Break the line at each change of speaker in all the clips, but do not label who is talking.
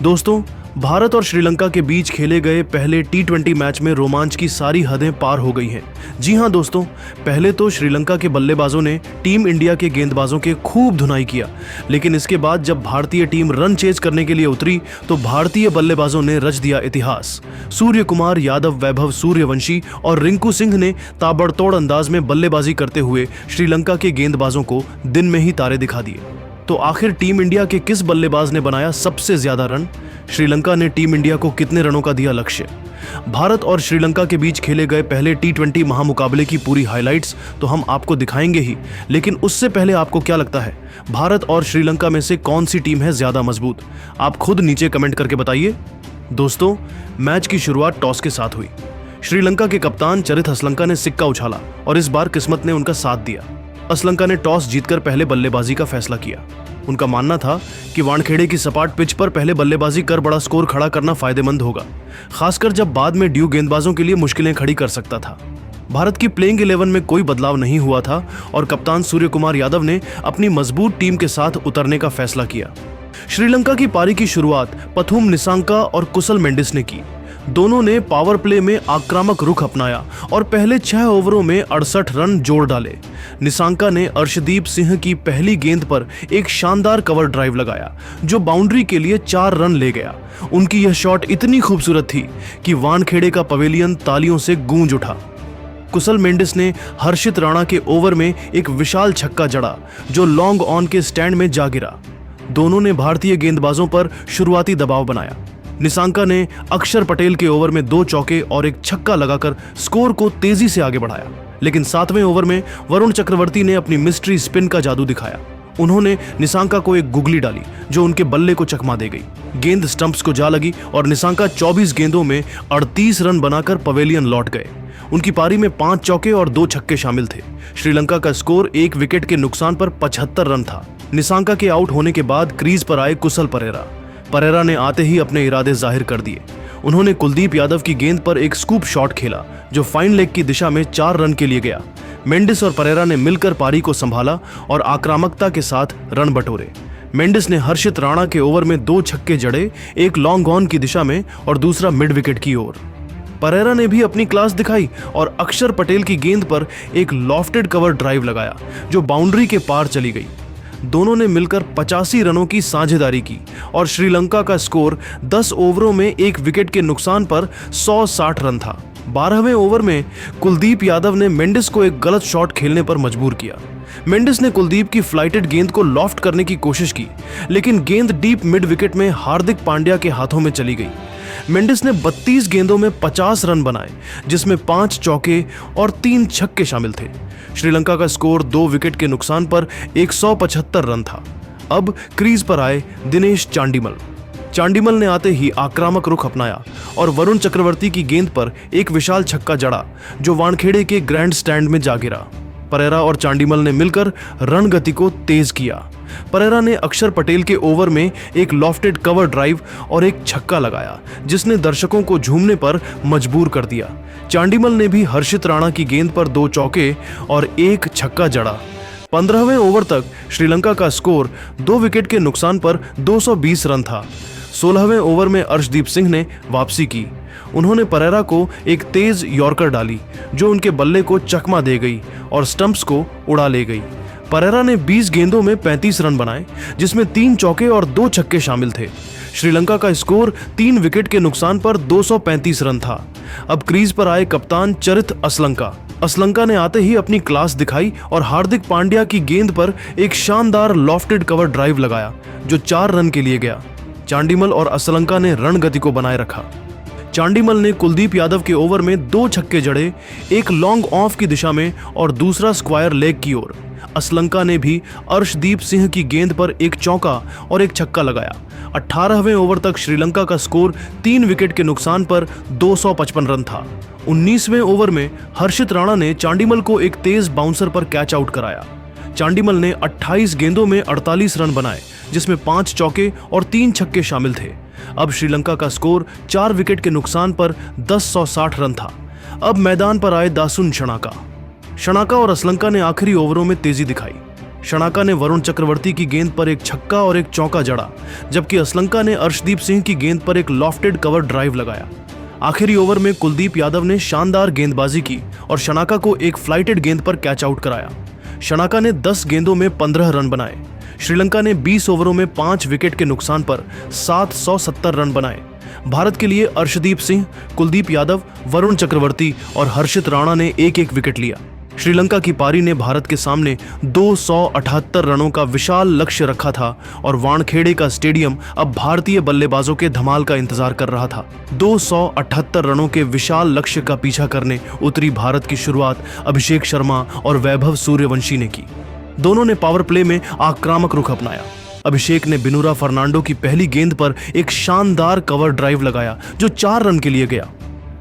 दोस्तों, भारत और श्रीलंका के बीच खेले गए पहले टी20 मैच में रोमांच की सारी हदें पार हो गई हैं। जी हां दोस्तों, पहले तो श्रीलंका के बल्लेबाजों ने टीम इंडिया के गेंदबाजों के खूब धुनाई किया, लेकिन इसके बाद जब भारतीय टीम रन चेज करने के लिए उतरी तो भारतीय बल्लेबाजों ने रच दिया इतिहास। सूर्यकुमार यादव, वैभव सूर्यवंशी और रिंकू सिंह ने ताबड़तोड़ अंदाज में बल्लेबाजी करते हुए श्रीलंका के गेंदबाजों को दिन में ही तारे दिखा दिए। तो आखिर टीम इंडिया के किस बल्लेबाज ने बनाया सबसे ज्यादा रन? श्रीलंका ने टीम इंडिया को कितने रनों का दिया लक्ष्य? भारत और श्रीलंका के बीच खेले गए पहले टी20 महामुकाबले की पूरी हाइलाइट्स तो हम आपको दिखाएंगे ही, लेकिन उससे पहले आपको क्या लगता है, भारत और श्रीलंका में से कौन सी टीम है ज्यादा मजबूत? आप खुद नीचे कमेंट करके बताइए। दोस्तों, मैच की शुरुआत टॉस के साथ हुई। श्रीलंका के कप्तान चरित असलंका ने सिक्का उछाला और इस बार किस्मत ने उनका साथ दिया। असलंका ने टॉस जीतकर पहले बल्लेबाजी का फैसला किया। उनका मानना था कि वानखेड़े की सपाट पिच पर पहले बल्लेबाजी कर बड़ा स्कोर खड़ा करना फायदेमंद होगा, खासकर जब बाद में ड्यू गेंदबाजों के लिए मुश्किलें खड़ी कर सकता था। भारत की प्लेइंग 11 में कोई बदलाव नहीं हुआ था और कप्तान सूर्यकुमार यादव ने अपनी मजबूत टीम के साथ उतरने का फैसला किया। श्रीलंका की पारी की शुरुआत पथुम निसांका और कुशल मेंडिस ने की। दोनों ने पावर प्ले में आक्रामक रुख अपनाया और पहले 6 ओवरों में 68 रन जोड़ डाले। निसांका ने अर्शदीप सिंह की पहली गेंद पर एक शानदार कवर ड्राइव लगाया जो बाउंड्री के लिए 4 रन ले गया। उनकी यह शॉट इतनी खूबसूरत थी कि वानखेड़े का पवेलियन तालियों से गूंज उठा। कुशल मेंडिस ने हर्षित राणा के ओवर में एक विशाल छक्का जड़ा जो लॉन्ग ऑन के स्टैंड में जा गिरा। दोनों ने भारतीय गेंदबाजों पर शुरुआती दबाव बनाया। निसांका ने अक्षर पटेल के ओवर में 2 चौके और एक छक्का लगाकर स्कोर को तेजी से आगे बढ़ाया, लेकिन 7वें ओवर में वरुण चक्रवर्ती ने अपनी मिस्ट्री स्पिन का जादू दिखाया। उन्होंने निसांका को एक गुगली डाली जो उनके बल्ले को चकमा दे गई। गेंद स्टंप्स को जा लगी और निसांका 24 गेंदों में 38 रन बनाकर पवेलियन लौट गए। उनकी पारी में 5 चौके और 2 छक्के शामिल थे। श्रीलंका का स्कोर 1 विकेट के नुकसान पर 75 रन था। निसांका के आउट होने के बाद क्रीज पर आए कुशल परेरा ने आते ही अपने इरादे जाहिर कर दिए। उन्होंने कुलदीप यादव की गेंद पर एक स्कूप शॉट खेला जो फाइन लेग की दिशा में 4 रन के लिए गया। मेंडिस और परेरा ने मिलकर पारी को संभाला और आक्रामकता के साथ रन बटोरे। मेंडिस ने हर्षित राणा के ओवर में 2 छक्के जड़े, एक लॉन्ग ऑन की दिशा में और दूसरा मिड विकेट की ओर। परेरा ने भी अपनी क्लास दिखाई और अक्षर पटेल की गेंद पर एक लॉफ्टेड कवर ड्राइव लगाया जो बाउंड्री के पार चली गई। दोनों ने मिलकर 85 रनों की साझेदारी की और श्रीलंका का स्कोर 10 ओवरों में 1 विकेट के नुकसान पर 160 रन था। 12वें ओवर में कुलदीप यादव ने मेंडिस को एक गलत शॉट खेलने पर मजबूर किया। मेंडिस ने कुलदीप की फ्लाइटेड गेंद को लॉफ्ट करने की कोशिश की, लेकिन गेंद डीप मिड विकेट में हार्दिक पांड्या के हाथों में चली गई। मेंडिस ने 32 गेंदों में 50 रन बनाए, जिसमें 5 चौके और 3 छक्के शामिल थे। श्रीलंका का स्कोर 2 विकेट के नुकसान पर 175 रन था। अब क्रीज पर आए दिनेश चांडिमल ने आते ही आक्रामक रुख अपनाया और वरुण चक्रवर्ती की गेंद पर एक विशाल छक्का जड़ा जो वानखेड़े के ग्रैंड स्टैंड में जा गिरा। परेरा और चांडिमल ने मिलकर रन गति को तेज किया। परेरा ने अक्षर पटेल के ओवर में एक लॉफ्टेड कवर ड्राइव और एक छक्का लगाया जिसने दर्शकों को झूमने पर मजबूर कर दिया। चांडिमल ने भी हर्षित राणा की गेंद पर 2 चौके और एक छक्का जड़ा। 15वें ओवर तक श्रीलंका का स्कोर 2 विकेट के नुकसान पर 220 रन था। 16वें ओवर में अर्शदीप सिंह ने वापसी की। उन्होंने परेरा को एक तेज यॉर्कर डाली जो उनके बल्ले को चकमा दे गई और स्टंप्स को उड़ा ले गई। परेरा ने 20 गेंदों में 35 रन बनाए, जिसमें 3 चौके और 2 छक्के शामिल थे। श्रीलंका का स्कोर 3 विकेट के नुकसान पर 235 रन था। अब क्रीज पर आए कप्तान चरित असलंका ने आते ही अपनी क्लास दिखाई और हार्दिक पांड्या की गेंद पर एक शानदार लॉफ्टेड कवर ड्राइव लगाया जो 4 रन के लिए गया। चांडिमल और असलंका ने रन गति को बनाए रखा। चांडिमल ने कुलदीप यादव के ओवर में 2 छक्के जड़े, एक लॉन्ग ऑफ की दिशा में और दूसरा स्क्वायर लेग की ओर। असलंका ने भी अर्शदीप सिंह की गेंद पर एक चौका और एक छक्का लगाया। 18वें ओवर तक श्रीलंका का स्कोर 3 विकेट के नुकसान पर 255 रन था। 19वें ओवर में हर्षित राणा ने चांडिमल को एक तेज बाउंसर पर कैच आउट कराया। चांडिमल ने 28 गेंदों में 48 रन बनाए, जिसमें 5 चौके और 3 छक्के शामिल थे। अब श्रीलंका का स्कोर 4 विकेट के नुकसान पर 160 रन था। अब मैदान पर आए दासुन शनाका और असलंका ने आखिरी ओवरों में तेजी दिखाई। शनाका ने वरुण चक्रवर्ती की गेंद पर एक छक्का और एक चौका जड़ा, जबकि असलंका ने अर्शदीप सिंह की गेंद पर एक लॉफ्टेड कवर ड्राइव लगाया। आखिरी ओवर में कुलदीप यादव ने शानदार गेंदबाजी की और शनाका को एक फ्लाइटेड गेंद पर कैच आउट कराया। शनाका ने 10 गेंदों में 15 रन बनाए। श्रीलंका ने 20 ओवरों में 5 विकेट के नुकसान पर 770 रन बनाए। भारत के लिए अर्शदीप सिंह, कुलदीप यादव, वरुण चक्रवर्ती और हर्षित राणा ने एक एक विकेट लिया। श्रीलंका की पारी ने भारत के सामने 278 रनों का विशाल लक्ष्य रखा था और वानखेड़े का स्टेडियम अब भारतीय बल्लेबाजों के धमाल का इंतजार कर रहा था। 278 रनों के विशाल लक्ष्य का पीछा करने उतरी भारत की शुरुआत अभिषेक शर्मा और वैभव सूर्यवंशी ने की। दोनों ने पावर प्ले में आक्रामक रुख अपनाया। अभिषेक ने बिनुरा फर्नांडो की पहली गेंद पर एक शानदार कवर ड्राइव लगाया जो 4 रन के लिए गया।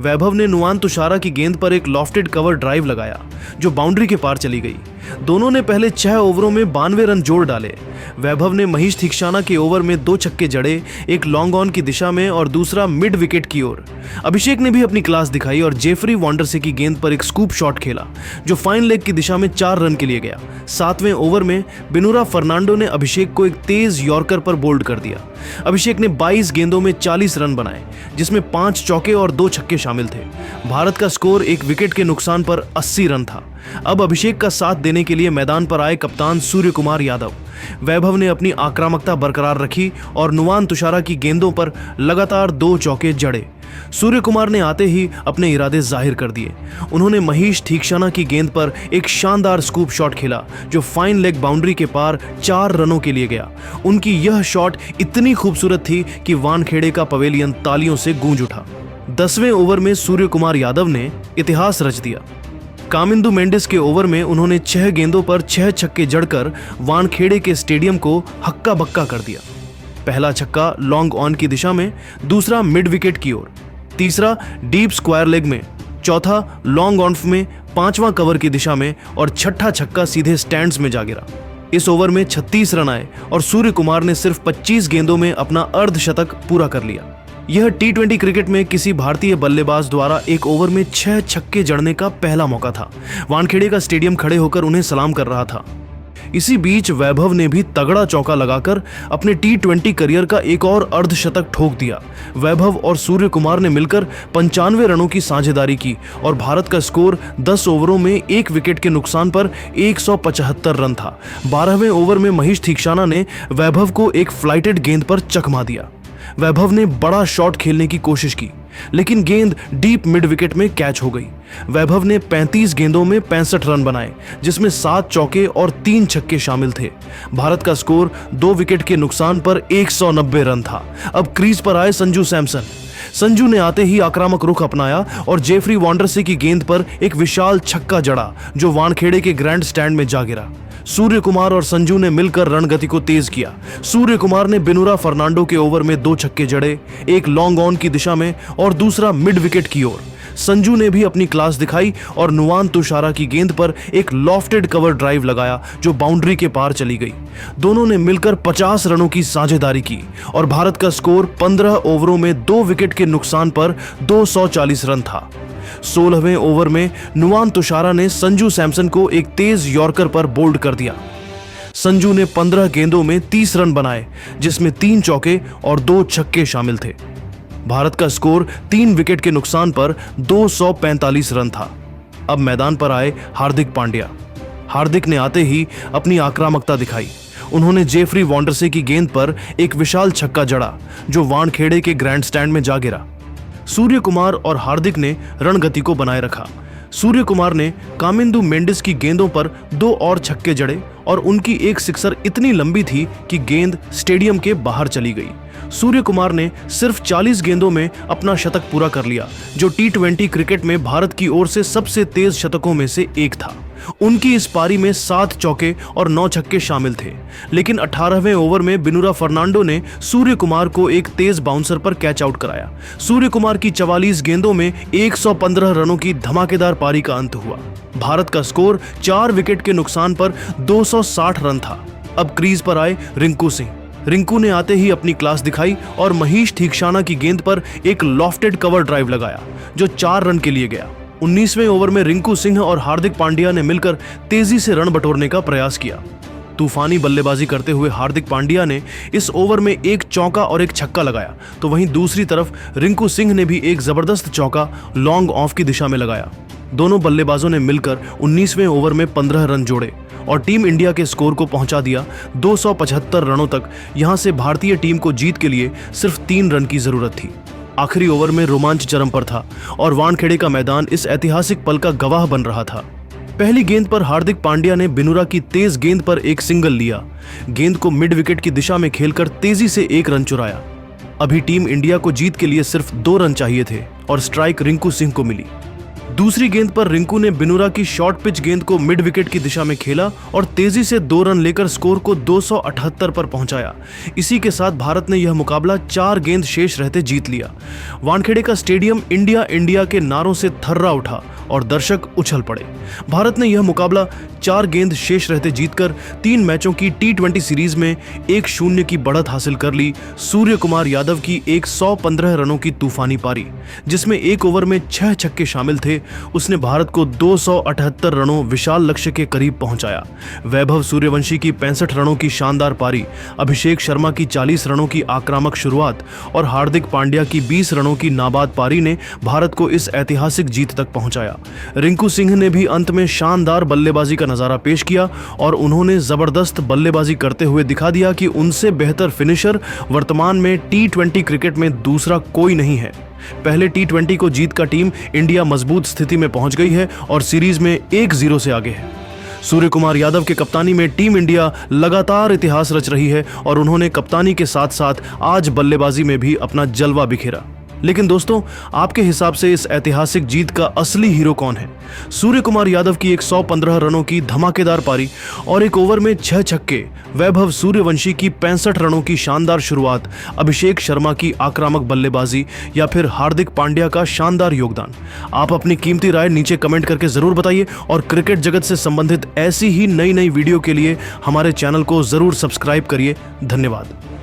वैभव ने नुआन तुषारा की गेंद पर एक लॉफ्टेड कवर ड्राइव लगाया जो बाउंड्री के पार चली गई। दोनों ने पहले 6 ओवरों में 92 रन जोड़ डाले। वैभव ने महेश थिक्शाना के ओवर में 2 छक्के जड़े, एक लॉन्ग ऑन की दिशा में और दूसरा मिड विकेट की ओर। अभिषेक ने भी अपनी क्लास दिखाई और जेफरी वॉन्डरसे की गेंद पर एक स्कूप शॉट खेला जो फाइन लेग की दिशा में 4 रन के लिए गया। 7वें ओवर में बिनुरा फर्नांडो ने अभिषेक को एक तेज यॉर्कर पर बोल्ड कर दिया। अभिषेक ने 22 गेंदों में 40 रन बनाए, जिसमें 5 चौके और 2 छक्के शामिल थे। भारत का स्कोर एक विकेट के नुकसान पर 80 रन था। अब अभिषेक का साथ देने के लिए मैदान पर आए कप्तान सूर्य कुमार यादव। वैभव ने अपनी आक्रामकता बरकरार रखी और नुआन तुषारा की गेंदों पर लगातार 2 चौके जड़े। सूर्य कुमार ने आते ही अपने इरादे जाहिर कर दिए। उन्होंने महेश थिक्शाना की गेंद पर एक शानदार स्कूप शॉट खेला जो फाइन लेग बाउंड्री के पार 4 रनों के लिए गया। उनकी यह शॉट इतनी खूबसूरत थी कि वानखेड़े का पवेलियन तालियों से गूंज उठा। 10वें ओवर में सूर्य कुमार यादव ने इतिहास रच दिया। कामिंदु मेंडिस के ओवर में उन्होंने 6 गेंदों पर 6 छक्के जड़कर वानखेड़े के स्टेडियम को हक्का बक्का कर दिया। पहला छक्का लॉन्ग ऑन की दिशा में, दूसरा मिड विकेट की ओर, तीसरा डीप स्क्वायर लेग में, चौथा लॉन्ग ऑन में, 5वां कवर की दिशा में और छठा छक्का सीधे स्टैंड्स में जा गिरा। इस ओवर में 36 रन आए और सूर्य कुमार ने सिर्फ 25 गेंदों में अपना अर्धशतक पूरा कर लिया। यह T20 क्रिकेट में किसी भारतीय बल्लेबाज द्वारा एक ओवर में 6 छक्के जड़ने का पहला मौका था। वानखेड़े का स्टेडियम खड़े होकर उन्हें सलाम कर रहा था। इसी बीच वैभव ने भी तगड़ा चौका लगाकर अपने T20 करियर का एक और अर्धशतक ठोक दिया। वैभव और सूर्य कुमार ने मिलकर 95 रनों की साझेदारी की और भारत का स्कोर 10 ओवरों में 1 विकेट के नुकसान पर 175 रन था। 12वें ओवर में महेश थिक्शाना ने वैभव को एक फ्लाइटेड गेंद पर चकमा दिया। वैभव ने बड़ा शॉट खेलने की कोशिश की, लेकिन गेंद डीप मिड विकेट में कैच हो गई। वैभव ने 35 गेंदों में 65 रन बनाए, जिसमें 7 चौके और 3 छक्के शामिल थे। भारत का स्कोर 2 विकेट के नुकसान पर 190 रन था। अब क्रीज पर आए संजू सैमसन। संजू ने आते ही आक्रामक रुख अपनाया और जेफरी वॉन्डरसे की गेंद पर एक विशाल छक्का जड़ा जो वानखेड़े के ग्रैंड स्टैंड में जा गिरा। सूर्य कुमार और संजू ने मिलकर रणगति को तेज किया। सूर्य कुमार ने बिनुरा फर्नांडो के ओवर में 2 छक्के जड़े, एक लॉन्ग ऑन की दिशा में और दूसरा मिड विकेट की ओर। संजू ने भी अपनी क्लास दिखाई और नुआन तुषारा की गेंद पर एक लॉफ्टेड कवर ड्राइव लगाया जो बाउंड्री के पार चली गई। दोनों ने मिलकर 50 रनों की साझेदारी की और भारत का स्कोर 15 ओवरों में 2 विकेट के नुकसान पर 240 रन था। 16वें ओवर में नुआन तुषारा ने संजू सैमसन को एक तेज यॉर्कर पर बोल्ड कर दिया। संजू ने 15 गेंदों में 30 रन बनाए, जिसमें 3 चौके और 2 छक्के शामिल थे। भारत का स्कोर 3 विकेट के नुकसान पर 245 रन था। अब मैदान पर आए हार्दिक पांड्या। हार्दिक ने आते ही अपनी आक्रामकता दिखाई। उन्होंने जेफरी वॉन्डरसे की गेंद पर एक विशाल छक्का जड़ा जो वानखेड़े के ग्रैंड स्टैंड में जा गिरा। सूर्य कुमार और हार्दिक ने रणगति को बनाए रखा। सूर्य कुमार ने कामिंदु मेंडिस की गेंदों पर 2 और छक्के जड़े और उनकी एक सिक्सर इतनी लंबी थी कि गेंद स्टेडियम के बाहर चली गई। सूर्य कुमार ने सिर्फ 40 गेंदों में अपना शतक पूरा कर लिया, जो T20 क्रिकेट में भारत की ओर से सबसे तेज शतकों में से एक था। उनकी इस पारी में 7 चौके और 9 छक्के शामिल थे, लेकिन 18वें ओवर में बिनुरा फर्नांडो ने सूर्य कुमार को एक तेज बाउंसर पर कैच आउट कराया। सूर्य कुमार की 44 गेंदों में 115 रनों की धमाकेदार पारी का अंत हुआ। भारत का स्कोर 4 विकेट के नुकसान पर 260 रन था। अब क्रीज पर आए रिंकू सिंह। रिंकू ने आते ही अपनी क्लास दिखाई और महेश थिक्शाना की गेंद पर एक लॉफ्टेड कवर ड्राइव लगाया जो 4 रन के लिए गया। 19वें ओवर में रिंकू सिंह और हार्दिक पांड्या ने मिलकर तेजी से रन बटोरने का प्रयास किया। तूफानी बल्लेबाजी करते हुए हार्दिक पांड्या ने इस ओवर में एक चौका और एक छक्का लगाया, तो वहीं दूसरी तरफ रिंकू सिंह ने भी एक जबरदस्त चौका लॉन्ग ऑफ की दिशा में लगाया। दोनों बल्लेबाजों ने मिलकर 19वें ओवर में 15 रन जोड़े और टीम इंडिया के स्कोर को पहुंचा दिया 275 रनों तक। यहां से भारतीय टीम को जीत के लिए सिर्फ 3 रन की जरूरत थी। आखिरी ओवर में रोमांच चरम पर था और वानखेड़े का मैदान इस ऐतिहासिक पल का गवाह बन रहा था। पहली गेंद पर हार्दिक पांड्या ने बिनुरा की तेज गेंद पर एक सिंगल लिया। गेंद को मिड विकेट की दिशा में खेलकर तेजी से 1 रन चुराया। अभी टीम इंडिया को जीत के लिए सिर्फ 2 रन चाहिए थे और स्ट्राइक रिंकू सिंह को मिली। दूसरी गेंद पर रिंकू ने बिनुरा की शॉर्ट पिच गेंद को मिड विकेट की दिशा में खेला और तेजी से 2 रन लेकर स्कोर को 278 पर पहुंचाया। इसी के साथ भारत ने यह मुकाबला 4 गेंद शेष रहते जीत लिया। वानखेड़े का स्टेडियम इंडिया इंडिया के नारों से थर्रा उठा और दर्शक उछल पड़े। भारत ने यह मुकाबला 4 गेंद शेष रहते जीतकर 3 मैचों की T20 सीरीज में 1-0 की बढ़त हासिल कर ली। सूर्य कुमार यादव की 115 रनों की तूफानी पारी, जिसमें एक ओवर में 6 छक्के शामिल थे, उसने भारत को 278 रनों विशाल लक्ष्य के करीब पहुंचाया। वैभव सूर्यवंशी की 65 रनों की शानदार पारी, अभिषेक शर्मा की 40 रनों की आक्रामक शुरुआत और हार्दिक पांड्या की 20 रनों की नाबाद पारी ने भारत को इस ऐतिहासिक जीत तक पहुंचाया। रिंकू सिंह ने भी अंत में शानदार बल्लेबाजी का नजारा पेश किया और उन्होंने जबरदस्त बल्लेबाजी करते हुए दिखा दिया कि उनसे बेहतर फिनिशर वर्तमान में T20 क्रिकेट में दूसरा कोई नहीं है। पहले T20 को जीत का टीम इंडिया मजबूत स्थिति में पहुंच गई है और सीरीज में 1-0 से आगे है। सूर्य कुमार यादव के कप्तानी में टीम इंडिया लगातार इतिहास रच रही है और उन्होंने कप्तानी के साथ साथ आज बल्लेबाजी में भी अपना जलवा बिखेरा। लेकिन दोस्तों, आपके हिसाब से इस ऐतिहासिक जीत का असली हीरो कौन है? सूर्य कुमार यादव की 115 रनों की धमाकेदार पारी और एक ओवर में 6 छक्के, वैभव सूर्यवंशी की 65 रनों की शानदार शुरुआत, अभिषेक शर्मा की आक्रामक बल्लेबाजी या फिर हार्दिक पांड्या का शानदार योगदान? आप अपनी कीमती राय नीचे कमेंट करके जरूर बताइए और क्रिकेट जगत से संबंधित ऐसी ही नई वीडियो के लिए हमारे चैनल को जरूर सब्सक्राइब करिए। धन्यवाद।